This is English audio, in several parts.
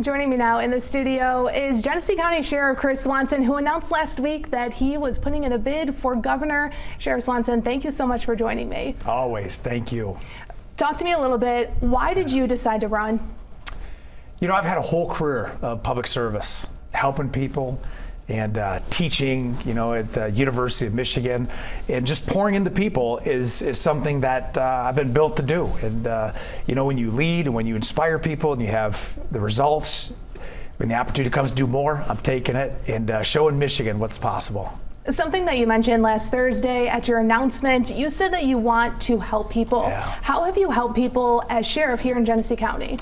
Joining me now in the studio is Genesee County Sheriff Chris Swanson, who announced last week that he was putting in a bid for governor. Sheriff Swanson, thank you so much for joining me. Always, thank you. Talk to me a little bit. Why did you decide to run? You know, I've had a whole career of public service, helping people and teaching, at the University of Michigan, and just pouring into people is something that I've been built to do. And when you lead and when you inspire people and you have the results, when the opportunity comes to do more, I'm taking it and showing Michigan what's possible. Something that you mentioned last Thursday at your announcement, you said that you want to help people. Yeah. How have you helped people as sheriff here in Genesee County?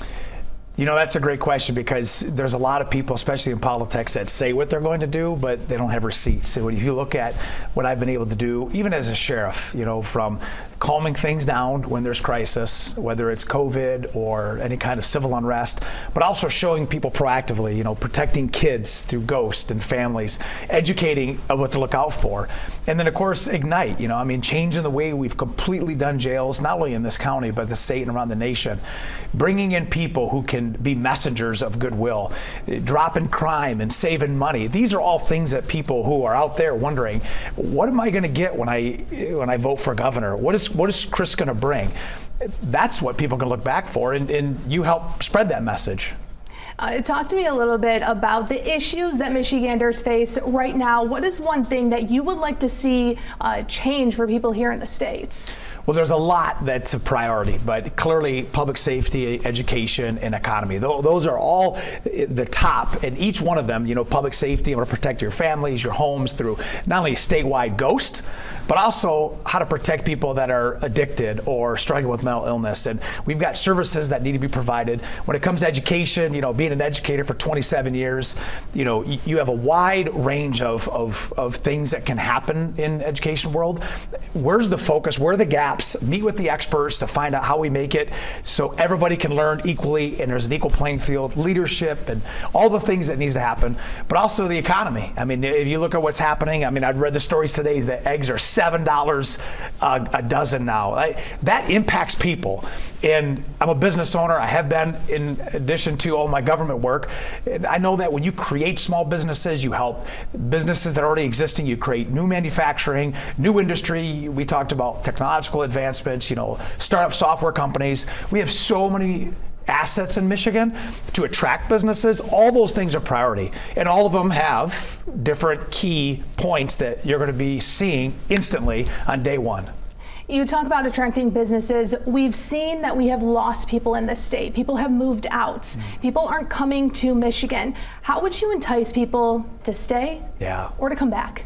You know, that's a great question, because there's a lot of people, especially in politics, that say what they're going to do, but they don't have receipts. So if you look at what I've been able to do, even as a sheriff, from calming things down when there's crisis, whether it's COVID or any kind of civil unrest, but also showing people proactively, protecting kids through Ghost and families, educating of what to look out for. And then, of course, Ignite, changing the way we've completely done jails, not only in this county, but the state and around the nation, bringing in people who can be messengers of goodwill, dropping crime and saving money. These are all things that people who are out there wondering, what am I going to get when I vote for governor? What is Chris going to bring? That's what people can look back for, and you help spread that message. Talk to me a little bit about the issues that Michiganders face right now. What is one thing that you would like to see change for people here in the States? Well, there's a lot that's a priority, but clearly public safety, education, and economy. Those are all the top, and each one of them, public safety, want to protect your families, your homes through not only statewide Ghost, but also how to protect people that are addicted or struggling with mental illness. And we've got services that need to be provided. When it comes to education, being an educator for 27 years, you have a wide range of things that can happen in the education world. Where's the focus? Where are the gaps? Meet with the experts to find out how we make it so everybody can learn equally and there's an equal playing field, leadership, and all the things that needs to happen, but also the economy. If you look at what's happening, I've read the stories today that eggs are $7 a dozen now. That impacts people. And I'm a business owner. I have been, in addition to all my government work. And I know that when you create small businesses, you help businesses that are already existing, you create new manufacturing, new industry. We talked about technological advancements, startup software companies. We have so many assets in Michigan to attract businesses. All those things are priority, and all of them have different key points that you're going to be seeing instantly on day one. You talk about attracting businesses. We've seen that we have lost people in this state. People have moved out. People aren't coming to Michigan. How would you entice people to stay or to come back?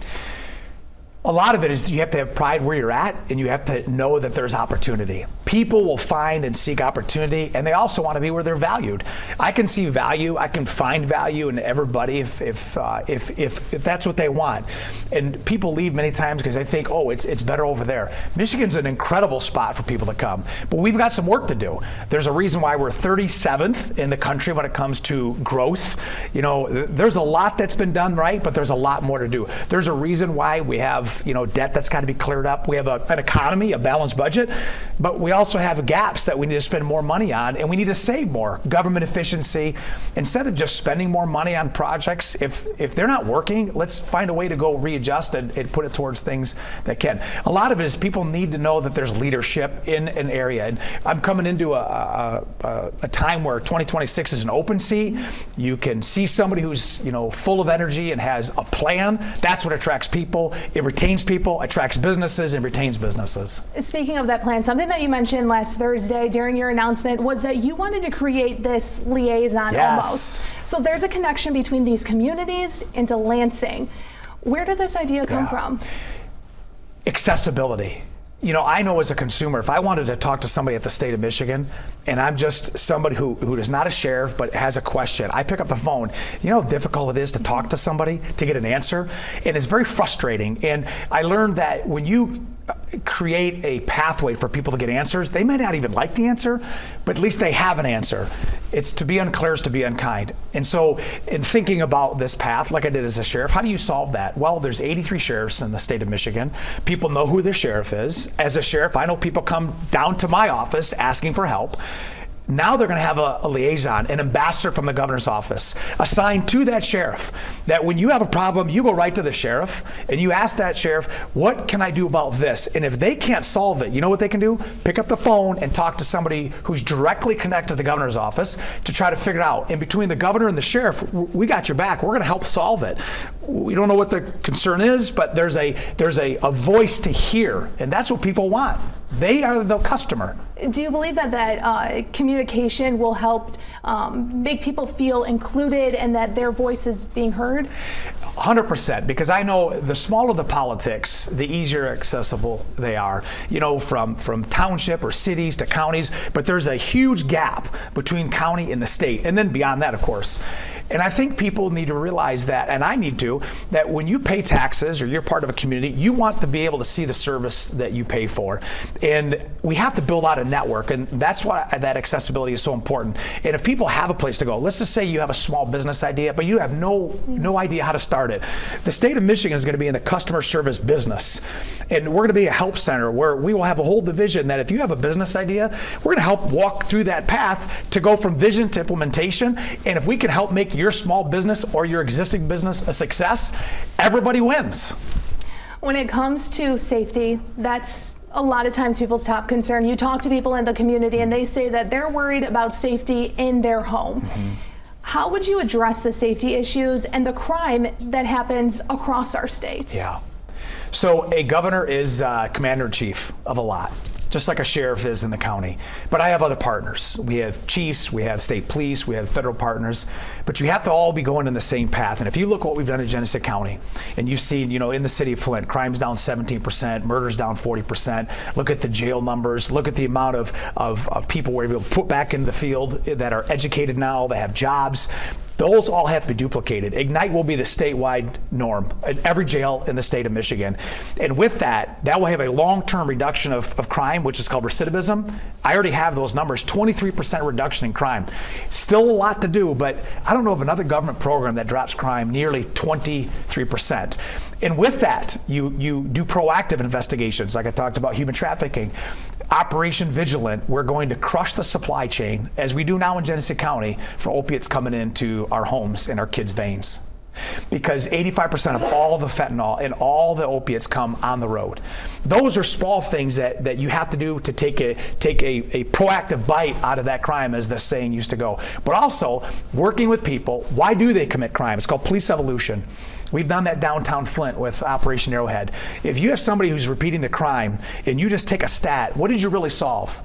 A lot of it is you have to have pride where you're at, and you have to know that there's opportunity. People will find and seek opportunity, and they also want to be where they're valued. I can see value. I can find value in everybody if that's what they want. And people leave many times because they think, oh, it's better over there. Michigan's an incredible spot for people to come, but we've got some work to do. There's a reason why we're 37th in the country when it comes to growth. There's a lot that's been done right, but there's a lot more to do. There's a reason why we have debt that's got to be cleared up. We have an economy, a balanced budget, but we also have gaps that we need to spend more money on, and we need to save more. Government efficiency, instead of just spending more money on projects, if they're not working, let's find a way to go readjust and put it towards things that can. A lot of it is people need to know that there's leadership in an area, and I'm coming into a time where 2026 is an open seat. You can see somebody who's full of energy and has a plan. That's what attracts people. It retains people, attracts businesses, and retains businesses. Speaking of that plan, something that you mentioned last Thursday during your announcement was that you wanted to create this liaison almost. So there's a connection between these communities into Lansing. Where did this idea come from? Accessibility. I know as a consumer, if I wanted to talk to somebody at the state of Michigan, and I'm just somebody who is not a sheriff but has a question, I pick up the phone. You know how difficult it is to talk to somebody to get an answer? And it's very frustrating. And I learned that when you create a pathway for people to get answers, they may not even like the answer, but at least they have an answer. It's to be unclear is to be unkind. And so in thinking about this path, like I did as a sheriff, how do you solve that? Well, there's 83 sheriffs in the state of Michigan. People know who their sheriff is. As a sheriff, I know people come down to my office asking for help. Now they're going to have a liaison, an ambassador from the governor's office assigned to that sheriff, that when you have a problem, you go right to the sheriff and you ask that sheriff, what can I do about this? And if they can't solve it, you know what they can do? Pick up the phone and talk to somebody who's directly connected to the governor's office to try to figure it out. And between the governor and the sheriff, we got your back. We're going to help solve it. We don't know what the concern is, but there's a voice to hear, and that's what people want. They are the customer. Do you believe that communication will help make people feel included and that their voice is being heard? 100%, because I know the smaller the politics, the easier accessible they are, from township or cities to counties, but there's a huge gap between county and the state, and then beyond that, of course. And I think people need to realize that, and I need to, that when you pay taxes or you're part of a community, you want to be able to see the service that you pay for. And we have to build out a network, and that's why that accessibility is so important. And if people have a place to go, let's just say you have a small business idea, but you have no idea how to start it. The state of Michigan is going to be in the customer service business. And we're going to be a help center where we will have a whole division that if you have a business idea, we're going to help walk through that path to go from vision to implementation. And if we can help make your small business or your existing business a success, everybody wins. When it comes to safety, that's a lot of times people's top concern. You talk to people in the community and they say that they're worried about safety in their home. Mm-hmm. How would you address the safety issues and the crime that happens across our states? Yeah. So a governor is commander-in-chief of a lot, just like a sheriff is in the county. But I have other partners. We have chiefs, we have state police, we have federal partners, but you have to all be going in the same path. And if you look what we've done in Genesee County, and you've seen, in the city of Flint, crime's down 17%, murder's down 40%. Look at the jail numbers, look at the amount of people we're able to put back into the field that are educated now, that have jobs. Those all have to be duplicated. Ignite will be the statewide norm in every jail in the state of Michigan. And with that will have a long-term reduction of crime, which is called recidivism. I already have those numbers, 23% reduction in crime. Still a lot to do, but I don't know of another government program that drops crime nearly 23%. And with that, you do proactive investigations, like I talked about human trafficking. Operation Vigilant, we're going to crush the supply chain, as we do now in Genesee County, for opiates coming into our homes and our kids' veins. Because 85% of all the fentanyl and all the opiates come on the road. Those are small things that you have to do to take a proactive bite out of that crime, as the saying used to go. But also, working with people, why do they commit crime? It's called police evolution. We've done that downtown Flint with Operation Arrowhead. If you have somebody who's repeating the crime and you just take a stat, what did you really solve?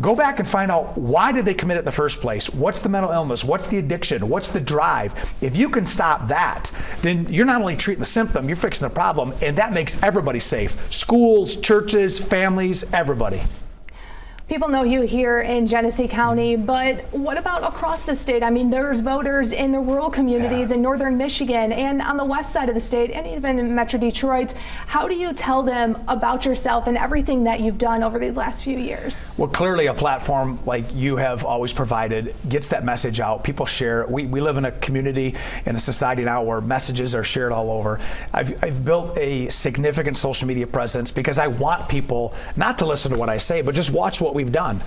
Go back and find out, why did they commit it in the first place? What's the mental illness? What's the addiction? What's the drive? If you can stop that, then you're not only treating the symptom, you're fixing the problem, and that makes everybody safe. Schools, churches, families, everybody. People know you here in Genesee County, but what about across the state? I mean, there's voters in the rural communities in northern Michigan and on the west side of the state, and even in Metro Detroit. How do you tell them about yourself and everything that you've done over these last few years? Well, clearly a platform like you have always provided gets that message out. People share. We live in a community and a society now where messages are shared all over. I've built a significant social media presence because I want people not to listen to what I say, but just watch what we've done.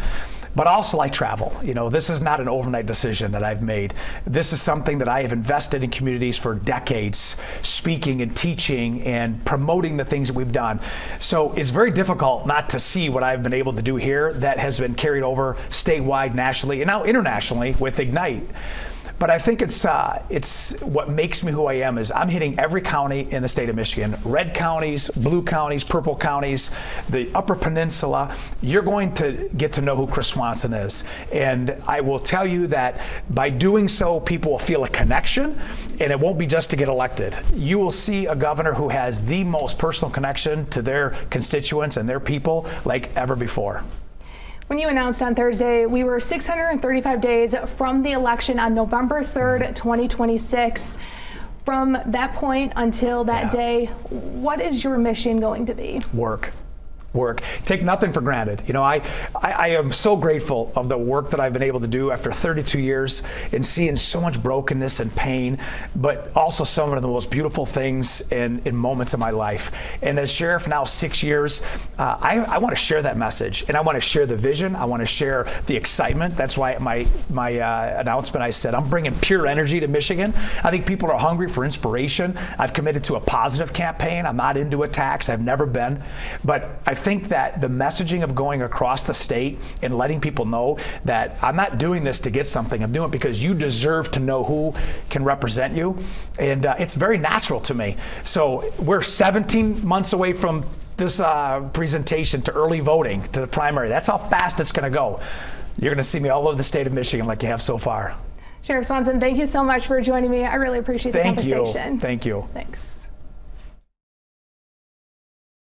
But also, I travel. This is not an overnight decision that I've made. This is something that I have invested in communities for decades, speaking and teaching and promoting the things that we've done. So it's very difficult not to see what I've been able to do here that has been carried over statewide, nationally, and now internationally with Ignite. But I think it's what makes me who I am is I'm hitting every county in the state of Michigan. Red counties, blue counties, purple counties, the Upper Peninsula. You're going to get to know who Chris Swanson is. And I will tell you that by doing so, people will feel a connection, and it won't be just to get elected. You will see a governor who has the most personal connection to their constituents and their people like ever before. When you announced on Thursday, we were 635 days from the election on November 3rd, 2026. From that point until that day, what is your mission going to be? Work. work. Take nothing for granted. You know, I am so grateful of the work that I've been able to do after 32 years and seeing so much brokenness and pain, but also some of the most beautiful things in moments of my life. And as sheriff now 6 years, I want to share that message, and I want to share the vision. I want to share the excitement. That's why my announcement, I said, I'm bringing pure energy to Michigan. I think people are hungry for inspiration. I've committed to a positive campaign. I'm not into attacks. I've never been. But I think that the messaging of going across the state and letting people know that I'm not doing this to get something. I'm doing it because you deserve to know who can represent you. And it's very natural to me. So we're 17 months away from this presentation to early voting, to the primary. That's how fast it's going to go. You're going to see me all over the state of Michigan like you have so far. Sheriff Swanson, thank you so much for joining me. I really appreciate the conversation. Thank you. Thanks.